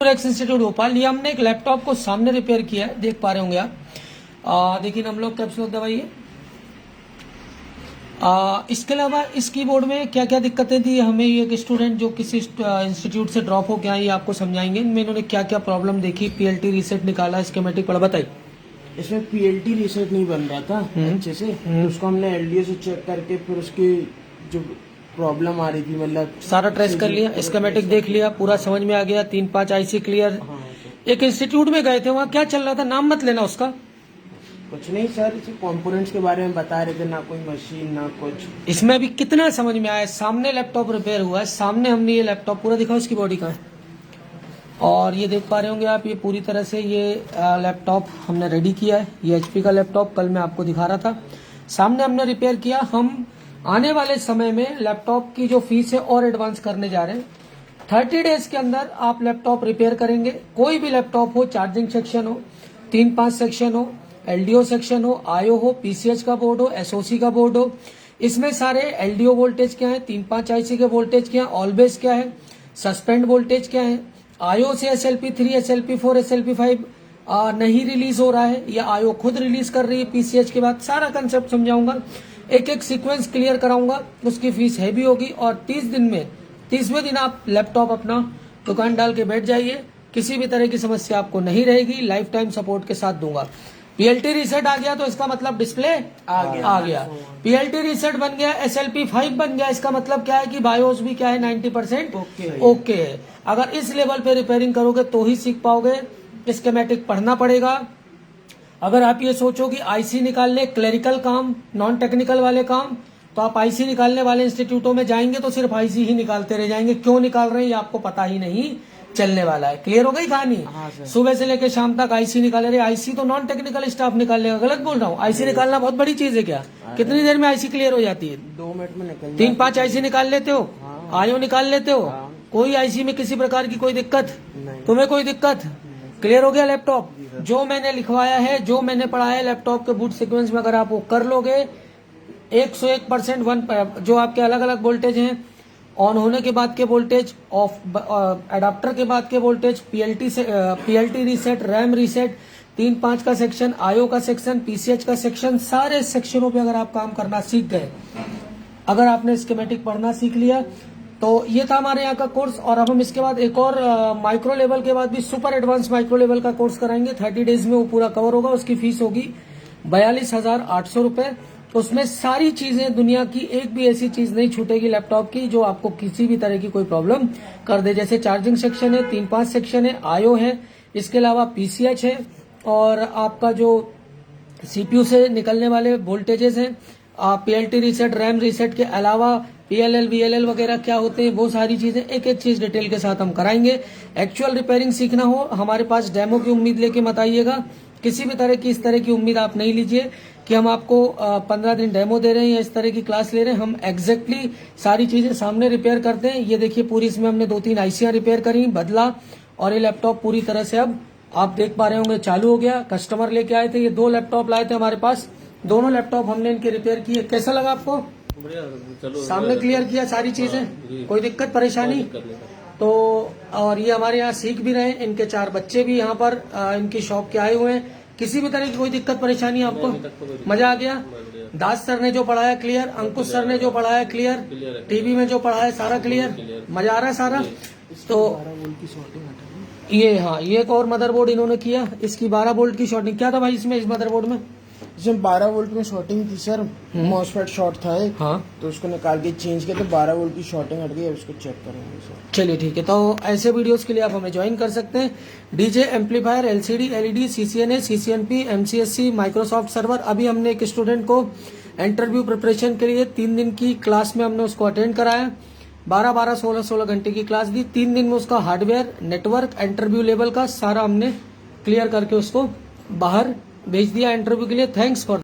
X institute Bhopal. ये हमने एक लैपटॉप को सामने रिपेयर किया है, देख पा रहे होंगे आप। देखिए हम लोग कैप्सूल दवाइए। इसके अलावा इस कीबोर्ड में क्या क्या दिक्कतें थी, हमें ये एक स्टूडेंट जो किसी इंस्टीट्यूट से ड्रॉप होकर आए, ये आपको समझाएंगे इनमें इन्होंने क्या क्या प्रॉब्लम देखी, पीएलटी रीसेट निकाला, स्कीमेटिक पढ़ा, बताइए। इसमें पीएलटी रीसेट नहीं बन रहा था अच्छे से, उसको हमने एलडीओ से चेक करके फिर उसकी जो प्रॉब्लम आ रही थी, मतलब सारा ट्रेस कर लिया, स्कीमेटिक देख लिया, पूरा समझ में आ गया, 3-5 आईसी क्लियर। एक इंस्टीट्यूट में गए थे, वहाँ क्या चल रहा था, नाम मत लेना उसका। कुछ नहीं सर, कंपोनेंट्स के बारे में बता रहे थे, ना कोई मशीन ना कुछ। इसमें अभी कितना समझ में आया, सामने लैपटॉप रिपेयर हुआ है, सामने हमने ये लैपटॉप पूरा दिखा, उसकी बॉडी का है। और ये देख पा रहे होंगे आप, ये पूरी तरह से ये लैपटॉप हमने रेडी किया है। ये एचपी का लैपटॉप कल मैं आपको दिखा रहा था, सामने हमने रिपेयर किया। हम आने वाले समय में लैपटॉप की जो फीस है और एडवांस करने जा रहे हैं। 30 डेज के अंदर आप लैपटॉप रिपेयर करेंगे, कोई भी लैपटॉप हो, चार्जिंग सेक्शन हो, 3-5 सेक्शन हो, एलडीओ सेक्शन हो, आईओ हो, पीसीएच का बोर्ड हो, एसओसी का बोर्ड हो, इसमें सारे एलडीओ वोल्टेज क्या है, 3-5 आईसी के वोल्टेज क्या है, ऑलबेस क्या है, सस्पेंड वोल्टेज क्या है, आईओ से SLP3, SLP4, SLP5 नहीं रिलीज हो रहा है या आईओ खुद रिलीज कर रही है पीसीएच के बाद, सारा कंसेप्ट समझाऊंगा, एक एक सीक्वेंस क्लियर कराऊंगा। उसकी फीस हैवी होगी और 30 दिन में 30वें दिन आप लैपटॉप अपना दुकान डाल के बैठ जाइए, किसी भी तरह की समस्या आपको नहीं रहेगी, लाइफ टाइम सपोर्ट के साथ दूंगा। पीएलटी रीसेट आ गया तो इसका मतलब डिस्प्ले आ गया। पीएलटी रीसेट बन गया, SLP5 बन गया, इसका मतलब क्या है कि बायोस भी क्या है, 90% ओके है। अगर इस लेवल पे रिपेयरिंग करोगे तो ही सीख पाओगे, स्कीमेटिक पढ़ना पड़ेगा। अगर आप ये सोचो कि आईसी निकालने क्लरिकल काम, नॉन टेक्निकल वाले काम, तो आप आईसी निकालने वाले इंस्टीट्यूटों में जाएंगे तो सिर्फ आईसी ही निकालते रह जाएंगे, क्यों निकाल रहे हैं ये आपको पता ही नहीं चलने वाला है। क्लियर हो गई कहानी? सुबह से लेकर शाम तक आईसी निकाले रहे, आईसी तो नॉन टेक्निकल स्टाफ निकालेगा, गलत बोल रहा हूँ? आईसी निकालना बहुत बड़ी चीज है क्या? कितनी देर में आईसी क्लियर हो जाती है? 2 मिनट में निकल 3-5 आईसी निकाल लेते हो, आईओ निकाल लेते हो, कोई आईसी में किसी प्रकार की कोई दिक्कत? तुम्हें कोई दिक्कत? क्लियर हो गया? लैपटॉप जो मैंने लिखवाया है, जो मैंने पढ़ाया है, लैपटॉप के बूट सीक्वेंस में अगर आप वो कर लोगे 101% जो आपके अलग अलग वोल्टेज हैं, ऑन होने के बाद के वोल्टेज, ऑफ एडाप्टर के बाद के voltage, PLT reset, RAM reset, 3-5 का सेक्शन, आईओ का सेक्शन, पीसीएच का सेक्शन, सारे सेक्शनों पे अगर आप काम करना सीख गए, अगर आपने स्कीमेटिक पढ़ना सीख लिया, तो ये था हमारे यहाँ का कोर्स। और अब हम इसके बाद एक और माइक्रो लेवल के बाद भी सुपर एडवांस माइक्रो लेवल का कोर्स कराएंगे। 30 डेज में वो पूरा कवर होगा। उसकी फीस होगी 42,800 रुपए। उसमें सारी चीजें, दुनिया की एक भी ऐसी चीज नहीं छूटेगी लैपटॉप की जो आपको किसी भी तरह की कोई प्रॉब्लम कर दे। जैसे चार्जिंग सेक्शन है, 3-5 सेक्शन है, आईओ है, इसके अलावा पीसीएच है, और आपका जो सीपीयू से निकलने वाले वोल्टेजेस हैं, पीएलटी रीसेट, रैम रीसेट के अलावा पीएलएल, वीएलएल वगैरह क्या होते हैं, वो सारी चीजें एक एक चीज डिटेल के साथ हम कराएंगे। एक्चुअल रिपेयरिंग सीखना हो, हमारे पास डेमो की उम्मीद लेके मत आइएगा। किसी भी तरह की इस तरह की उम्मीद आप नहीं लीजिए कि हम आपको 15 दिन डेमो दे रहे हैं या इस तरह की क्लास ले रहे हैं। हम एग्जैक्टली सारी चीजें सामने रिपेयर करते हैं। ये देखिए पूरी इसमें हमने 2-3 आईसियां रिपेयर करी, बदला, और ये लैपटॉप पूरी तरह से अब आप देख पा रहे होंगे चालू हो गया। कस्टमर लेके आए थे, ये 2 लैपटॉप लाए थे हमारे पास, दोनों लैपटॉप हमने इनके रिपेयर किए। कैसा लगा आपको? सामने क्लियर किया सारी चीजें, कोई दिक्कत परेशानी? तो और ये हमारे यहाँ सीख भी रहे हैं, इनके 4 बच्चे भी यहाँ पर इनकी शॉप के आए हुए हैं। किसी भी तरह की कोई दिक्कत परेशानी आपको? मजा आ गया? दास सर ने जो पढ़ाया क्लियर, अंकुश सर ने जो पढ़ाया क्लियर, टीवी में जो पढ़ाया सारा क्लियर, मजा आ रहा है सारा? तो ये हाँ, ये एक और मदरबोर्ड इन्होंने किया, इसकी 12 वोल्ट की शॉर्टिंग। क्या था भाई इसमें, इस मदरबोर्ड में? इसमें 12 वोल्ट में शॉर्टिंग थी सर, मॉसफेट शॉर्ट था एक, हाँ, तो उसको निकाल के चेंज किया तो 12 वोल्ट की शॉर्टिंग हट गई। अब उसको चेक करेंगे सर। चलिए ठीक है। तो ऐसे वीडियोस के लिए आप हमें ज्वाइन कर सकते हैं। DJ, amplifier, LCD, LED, CCNA, CCNP, MCSC, Microsoft server. अभी हमने एक स्टूडेंट को इंटरव्यू प्रिपरेशन के लिए 3 दिन की क्लास में हमने उसको अटेंड कराया, 12-12, 16-16 घंटे की क्लास दी। 3 दिन में उसका हार्डवेयर, नेटवर्क, इंटरव्यू लेवल का सारा हमने क्लियर करके उसको बाहर भेज दिया इंटरव्यू के लिए। Thanks for